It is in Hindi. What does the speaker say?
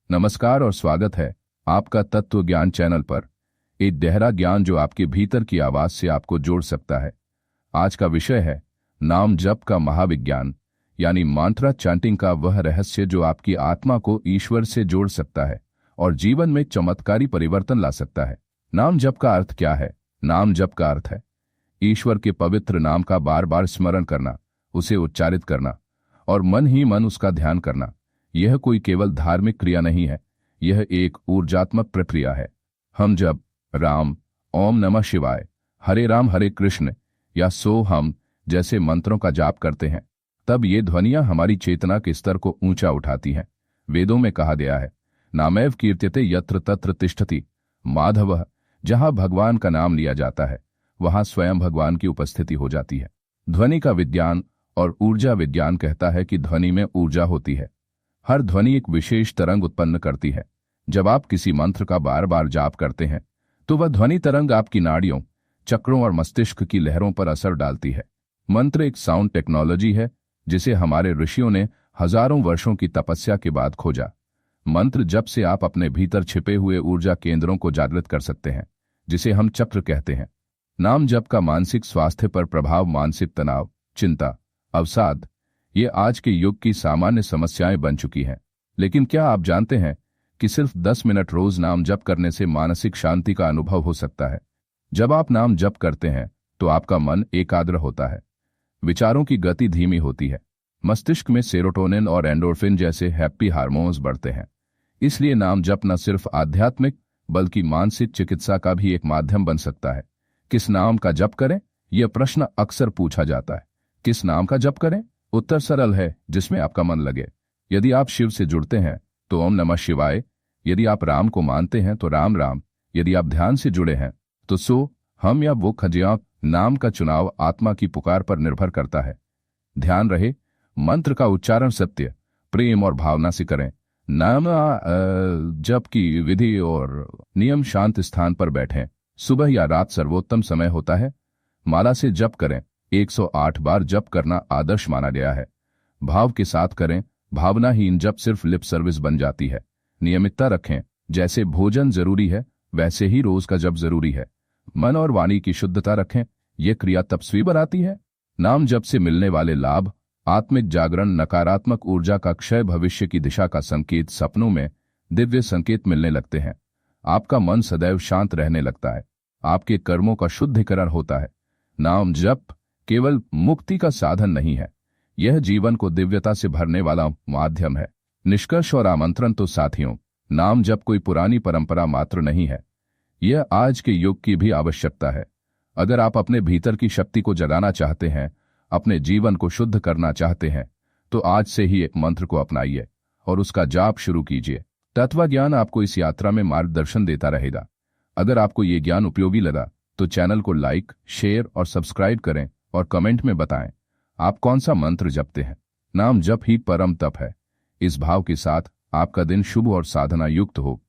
नमस्कार और स्वागत है आपका तत्व ज्ञान चैनल पर। एक गहरा ज्ञान जो आपके भीतर की आवाज से आपको जोड़ सकता है। आज का विषय है नाम जप का महाविज्ञान, यानी मांत्रा चैंटिंग का वह रहस्य जो आपकी आत्मा को ईश्वर से जोड़ सकता है और जीवन में चमत्कारी परिवर्तन ला सकता है। नाम जप का अर्थ क्या है? नाम जप का अर्थ है ईश्वर के पवित्र नाम का बार बार स्मरण करना, उसे उच्चारित करना और मन ही मन उसका ध्यान करना। यह कोई केवल धार्मिक क्रिया नहीं है, यह एक ऊर्जात्मक प्रक्रिया है। हम जब राम, ओम नमः शिवाय, हरे राम हरे कृष्ण या सो हम जैसे मंत्रों का जाप करते हैं, तब ये ध्वनियां हमारी चेतना के स्तर को ऊंचा उठाती हैं। वेदों में कहा गया है, नामैव कीर्त्यते यत्र तत्र तिष्ठति माधवः। जहां भगवान का नाम लिया जाता है वहां स्वयं भगवान की उपस्थिति हो जाती है। ध्वनि का विज्ञान और ऊर्जा विज्ञान कहता है कि ध्वनि में ऊर्जा होती है। हर ध्वनि एक विशेष तरंग उत्पन्न करती है। जब आप किसी मंत्र का बार बार जाप करते हैं तो वह ध्वनि तरंग आपकी नाड़ियों, चक्रों और मस्तिष्क की लहरों पर असर डालती है। मंत्र एक साउंड टेक्नोलॉजी है जिसे हमारे ऋषियों ने हजारों वर्षों की तपस्या के बाद खोजा। मंत्र जप से आप अपने भीतर छिपे हुए ऊर्जा केंद्रों को जागृत कर सकते हैं, जिसे हम चक्र कहते हैं। नाम जप का मानसिक स्वास्थ्य पर प्रभाव। मानसिक तनाव, चिंता, अवसाद ये आज के युग की सामान्य समस्याएं बन चुकी हैं। लेकिन क्या आप जानते हैं कि सिर्फ 10 मिनट रोज नाम जप करने से मानसिक शांति का अनुभव हो सकता है? जब आप नाम जप करते हैं तो आपका मन एकाग्र होता है, विचारों की गति धीमी होती है, मस्तिष्क में सेरोटोनिन और एंडोर्फिन जैसे हैप्पी हार्मोन्स बढ़ते हैं। इसलिए नाम जप न सिर्फ आध्यात्मिक बल्कि मानसिक चिकित्सा का भी एक माध्यम बन सकता है। किस नाम का जप करें, यह प्रश्न अक्सर पूछा जाता है। किस नाम का जप करें? उत्तर सरल है, जिसमें आपका मन लगे। यदि आप शिव से जुड़ते हैं तो ओम नमः शिवाय, यदि आप राम को मानते हैं तो राम राम, यदि आप ध्यान से जुड़े हैं तो सो हम या वो खजिया। नाम का चुनाव आत्मा की पुकार पर निर्भर करता है। ध्यान रहे, मंत्र का उच्चारण सत्य, प्रेम और भावना से करें। नाम जप की विधि और नियम। शांत स्थान पर बैठें। सुबह या रात सर्वोत्तम समय होता है। माला से जप करें। 108 बार जप करना आदर्श माना गया है। भाव के साथ करें। भावनाहीन जप सिर्फ लिप सर्विस बन जाती है। नियमितता रखें। जैसे भोजन जरूरी है वैसे ही रोज का जप जरूरी है। मन और वाणी की शुद्धता रखें। यह क्रिया तपस्वी बनाती है। नाम जप से मिलने वाले लाभ: आत्मिक जागरण, नकारात्मक ऊर्जा का क्षय, भविष्य की दिशा का संकेत, सपनों में दिव्य संकेत मिलने लगते हैं। आपका मन सदैव शांत रहने लगता है। आपके कर्मों का शुद्धिकरण होता है। नाम जप केवल मुक्ति का साधन नहीं है, यह जीवन को दिव्यता से भरने वाला माध्यम है। निष्कर्ष और आमंत्रण तो साथियों, नाम जप कोई पुरानी परंपरा मात्र नहीं है, यह आज के युग की भी आवश्यकता है। अगर आप अपने भीतर की शक्ति को जगाना चाहते हैं, अपने जीवन को शुद्ध करना चाहते हैं, तो आज से ही एक मंत्र को अपनाइए और उसका जाप शुरू कीजिए। तत्व ज्ञान आपको इस यात्रा में मार्गदर्शन देता रहेगा। अगर आपको ये ज्ञान उपयोगी लगा तो चैनल को लाइक, शेयर और सब्सक्राइब करें और कमेंट में बताएं आप कौन सा मंत्र जपते हैं। नाम जप ही परम तप है। इस भाव के साथ आपका दिन शुभ और साधना युक्त हो।